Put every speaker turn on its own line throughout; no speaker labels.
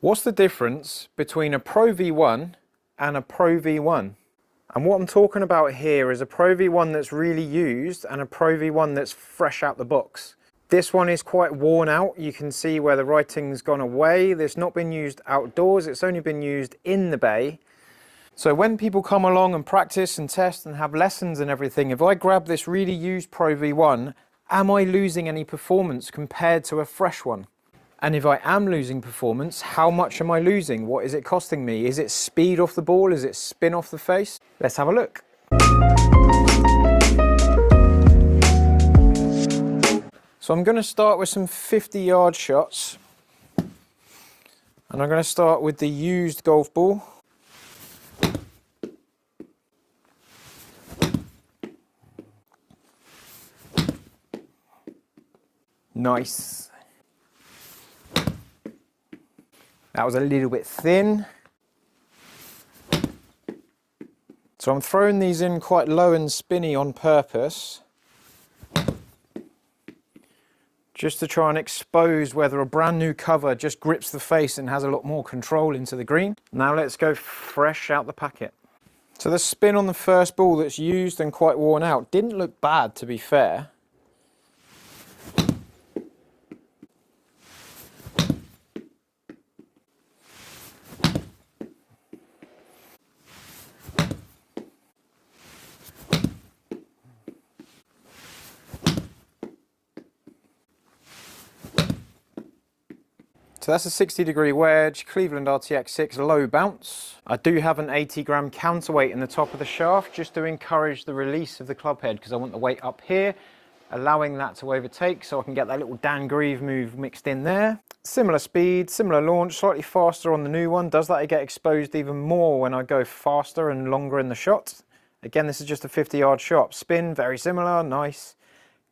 What's the difference between a Pro V1 and a Pro V1? And what I'm talking about here is a Pro V1 that's really used and a Pro V1 that's fresh out the box. This one is quite worn out. You can see where the writing's gone away. It's not been used outdoors, it's only been used in the bay. So when people come along and practice and test and have lessons and everything, if I grab this really used Pro V1, am I losing any performance compared to a fresh one? And if I am losing performance, how much am I losing? What is it costing me? Is it speed off the ball? Is it spin off the face? Let's have a look. So I'm going to start with some 50-yard shots. And I'm going to start with the used golf ball. Nice. That was a little bit thin. So I'm throwing these in quite low and spinny on purpose, just to try and expose whether a brand new cover just grips the face and has a lot more control into the green. Now let's go fresh out the packet. So the spin on the first ball that's used and quite worn out didn't look bad, to be fair. So that's a 60-degree wedge, Cleveland RTX 6 low bounce. I do have an 80-gram counterweight in the top of the shaft just to encourage the release of the club head, because I want the weight up here, allowing that to overtake so I can get that little Dan Grieve move mixed in there. Similar speed, similar launch, slightly faster on the new one. Does that get exposed even more when I go faster and longer in the shot? Again, this is just a 50-yard shot. Spin, very similar, nice.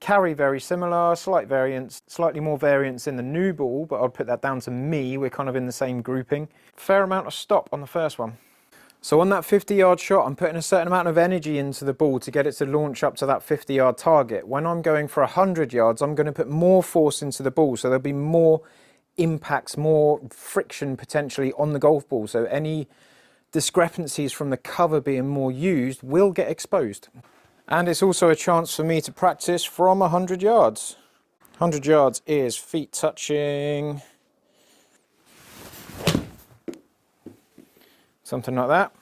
Carry, very similar, slight variance, slightly more variance in the new ball, but I'd put that down to me. We're kind of in the same grouping. Fair amount of stop on the first one. So on that 50-yard shot, I'm putting a certain amount of energy into the ball to get it to launch up to that 50-yard target. When I'm going for 100 yards, I'm going to put more force into the ball, so there'll be more impacts, more friction potentially on the golf ball. So any discrepancies from the cover being more used will get exposed. And it's also a chance for me to practice from 100 yards. 100 yards is feet touching, something like that.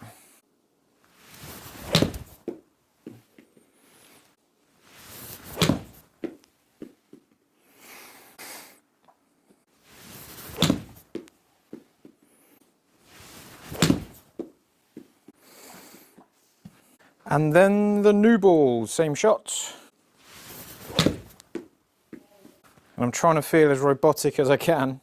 And then the new ball, same shot. And I'm trying to feel as robotic as I can.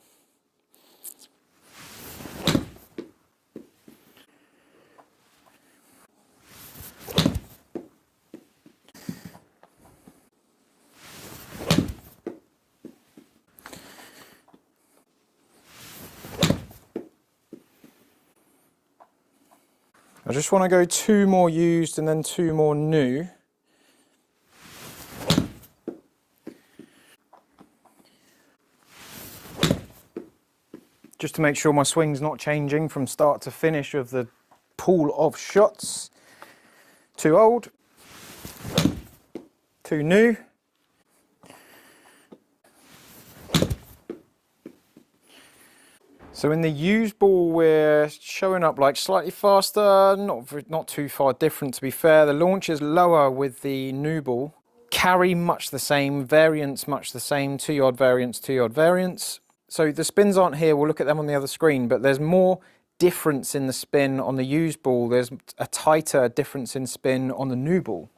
I just want to go 2 more used and then 2 more new. Just to make sure my swing's not changing from start to finish of the pool of shots. 2 old, 2 new. So in the used ball, we're showing up like slightly faster, not too far different to be fair. The launch is lower with the new ball. Carry much the same, variance much the same, 2-yard variance, 2-yard variance. So the spins aren't here, we'll look at them on the other screen, but there's more difference in the spin on the used ball. There's a tighter difference in spin on the new ball.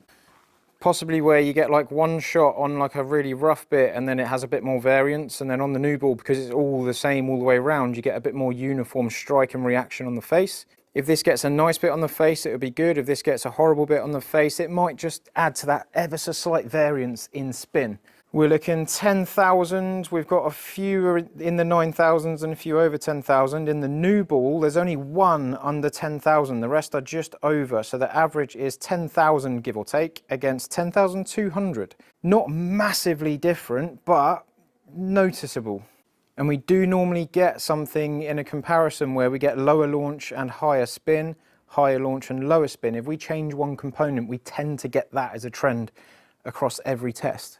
Possibly where you get like one shot on like a really rough bit and then it has a bit more variance, and then on the new ball, because it's all the same all the way around, you get a bit more uniform strike and reaction on the face. If this gets a nice bit on the face, it would be good. If this gets a horrible bit on the face, it might just add to that ever so slight variance in spin. We're looking 10,000. We've got a few in the 9,000s and a few over 10,000. In the new ball, there's only 1 under 10,000. The rest are just over. So the average is 10,000, give or take, against 10,200. Not massively different, but noticeable. And we do normally get something in a comparison where we get lower launch and higher spin, higher launch and lower spin. If we change one component, we tend to get that as a trend across every test.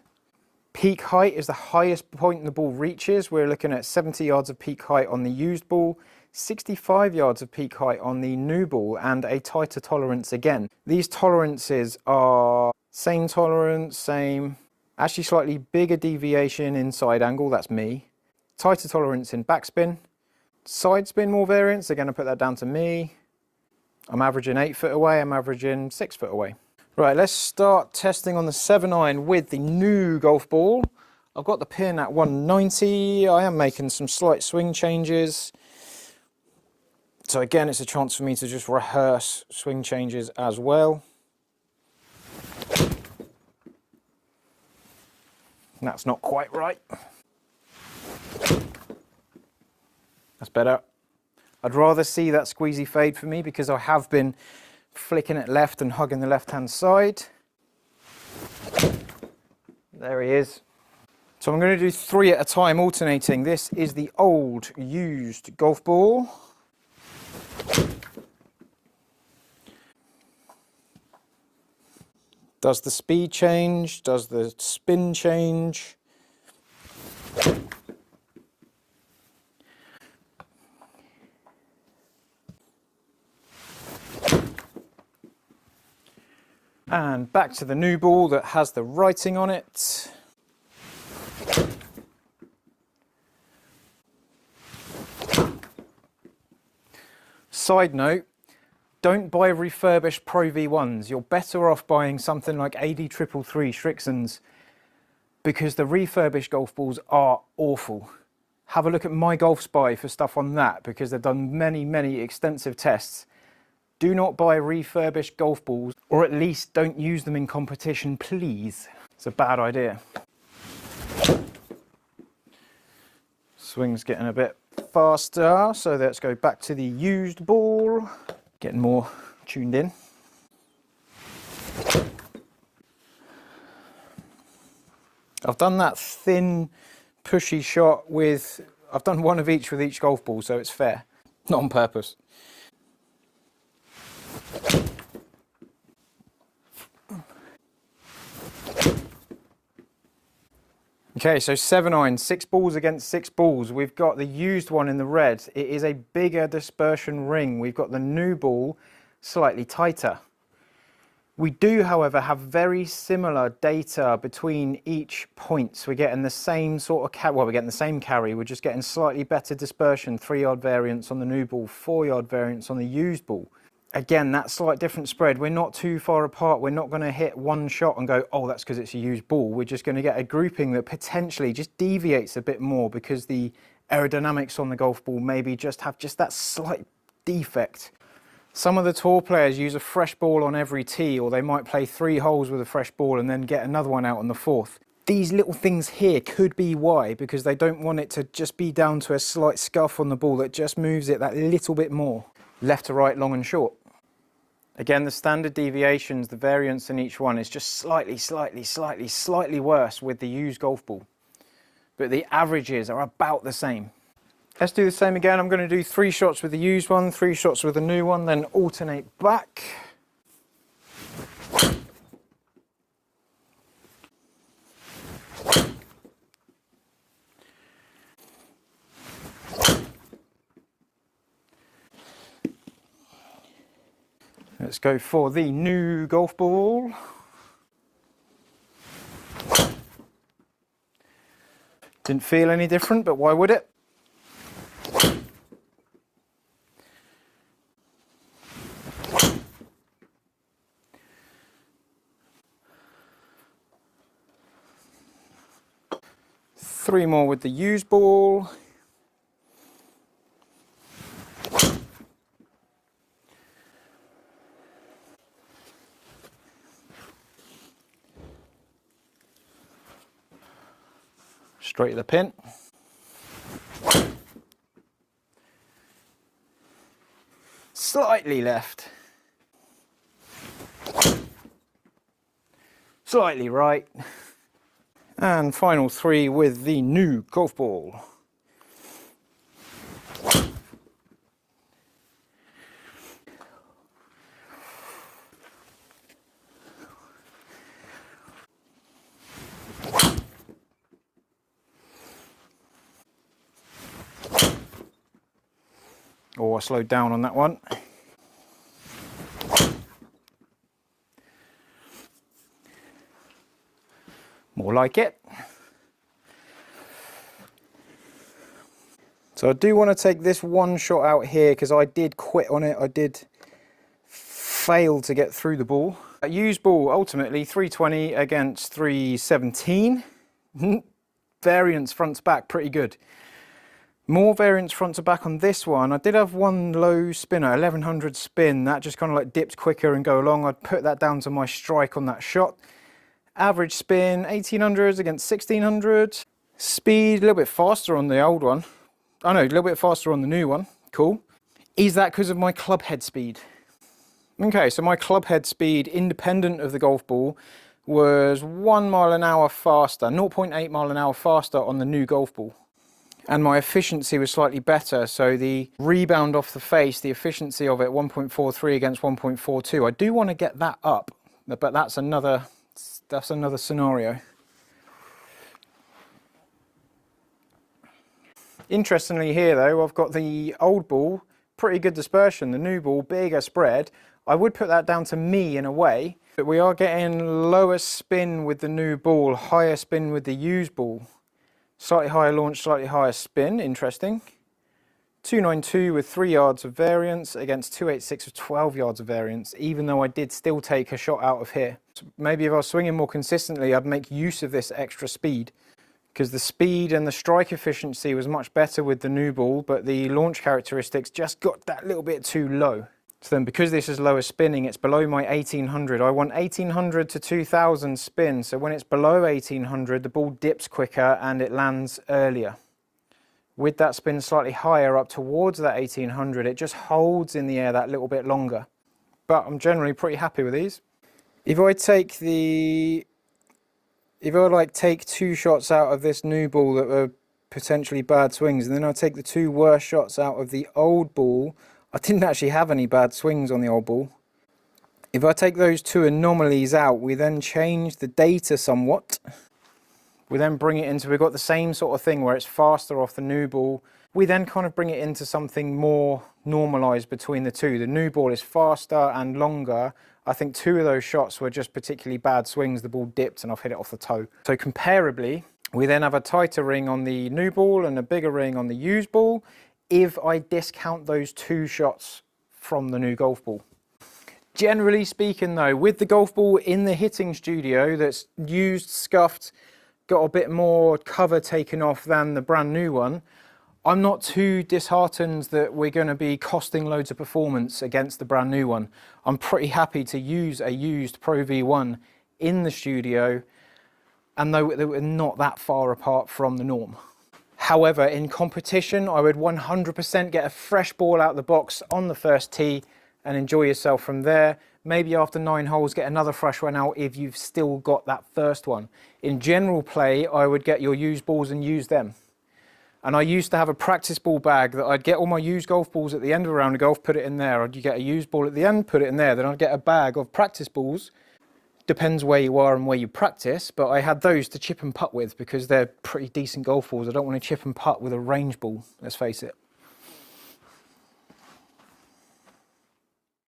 Peak height is the highest point the ball reaches. We're looking at 70 yards of peak height on the used ball, 65 yards of peak height on the new ball, and a tighter tolerance again. These tolerances are same tolerance, same, actually slightly bigger deviation in side angle, that's me. Tighter tolerance in backspin. Side spin more variance, again I put that down to me. I'm averaging 8 foot away, I'm averaging 6 foot away. Right, let's start testing on the 7-iron with the new golf ball. I've got the pin at 190. I am making some slight swing changes. So again, it's a chance for me to just rehearse swing changes as well. That's not quite right. That's better. I'd rather see that squeezy fade for me because I have been flicking it left and hugging the left-hand side. There he is. So I'm going to do 3 at a time, alternating. This is the old used golf ball. Does the speed change? Does the spin change? And back to the new ball that has the writing on it. Side note, don't buy refurbished ProV1s. You're better off buying something like AD333 Strixons because the refurbished golf balls are awful. Have a look at My Golf Spy for stuff on that because they've done many extensive tests. Do not buy refurbished golf balls, or at least don't use them in competition, please. It's a bad idea. Swing's getting a bit faster, so let's go back to the used ball. Getting more tuned in. I've done that thin, pushy shot with, I've done one of each with each golf ball, so it's fair. Not on purpose. Okay, so 7-iron, 6 balls against 6 balls. We've got the used one in the red. It is a bigger dispersion ring. We've got the new ball slightly tighter. We do, however, have very similar data between each point. So we're getting the same sort of carry, well, we're getting the same carry. We're just getting slightly better dispersion, 3-yard variance on the new ball, 4-yard variance on the used ball. Again, that slight different spread, we're not too far apart. We're not going to hit one shot and go, oh, that's because it's a used ball. We're just going to get a grouping that potentially just deviates a bit more because the aerodynamics on the golf ball maybe just have just that slight defect. Some of the tour players use a fresh ball on every tee, or they might play 3 holes with a fresh ball and then get another one out on the 4th. These little things here could be why, because they don't want it to just be down to a slight scuff on the ball that just moves it that little bit more. Left to right, long and short. Again, the standard deviations, the variance in each one is just slightly worse with the used golf ball. But the averages are about the same. Let's do the same again. I'm going to do 3 shots with the used one, 3 shots with the new one, then alternate back. Let's go for the new golf ball. Didn't feel any different, but why would it? Three more with the used ball. Straight to the pin. Slightly left. Slightly right. And final 3 with the new golf ball. Or I slowed down on that one. More like it. So I do want to take this one shot out here because I did quit on it. I did fail to get through the ball. A used ball, ultimately 320 against 317. Variance front to back, pretty good. More variance front to back on this one. I did have one low spinner, 1100 spin. That just kind of like dips quicker and go along. I'd put that down to my strike on that shot. Average spin, 1800s against 1600. Speed, a little bit faster on the old one. Oh no, a little bit faster on the new one. Cool. Is that because of my club head speed? Okay, so my club head speed, independent of the golf ball, was 1 mile an hour faster, 0.8 mile an hour faster on the new golf ball. And my efficiency was slightly better, so the rebound off the face, the efficiency of it, 1.43 against 1.42. I do want to get that up, but that's another scenario. Interestingly here though, I've got the old ball, pretty good dispersion, the new ball, bigger spread. I would put that down to me in a way, but we are getting lower spin with the new ball, higher spin with the used ball. Slightly higher launch, slightly higher spin, interesting. 292 with 3 yards of variance against 286 with 12 yards of variance, even though I did still take a shot out of here. So maybe if I was swinging more consistently, I'd make use of this extra speed, because the speed and the strike efficiency was much better with the new ball, but the launch characteristics just got that little bit too low. So then because this is lower spinning, it's below my 1800. I want 1800 to 2000 spin, so when it's below 1800, the ball dips quicker and it lands earlier. With that spin slightly higher up towards that 1800, it just holds in the air that little bit longer. But I'm generally pretty happy with these. If I take take 2 shots out of this new ball that were potentially bad swings, and then I take the 2 worst shots out of the old ball, I didn't actually have any bad swings on the old ball. If I take those 2 anomalies out, we then change the data somewhat. We then bring it into, we've got the same sort of thing where it's faster off the new ball. We then kind of bring it into something more normalized between the 2. The new ball is faster and longer. I think 2 of those shots were just particularly bad swings. The ball dipped and I've hit it off the toe. So comparably, we then have a tighter ring on the new ball and a bigger ring on the used ball, if I discount those 2 shots from the new golf ball. Generally speaking though, with the golf ball in the hitting studio that's used, scuffed, got a bit more cover taken off than the brand new one, I'm not too disheartened that we're going to be costing loads of performance against the brand new one. I'm pretty happy to use a used Pro V1 in the studio, and though they were not that far apart from the norm. However, in competition, I would 100% get a fresh ball out of the box on the first tee and enjoy yourself from there. Maybe after 9 holes, get another fresh one out if you've still got that first one. In general play, I would get your used balls and use them. And I used to have a practice ball bag that I'd get all my used golf balls at the end of a round of golf, put it in there. I'd get a used ball at the end, put it in there. Then I'd get a bag of practice balls. Depends where you are and where you practice, but I had those to chip and putt with because they're pretty decent golf balls. I don't want to chip and putt with a range ball, let's face it.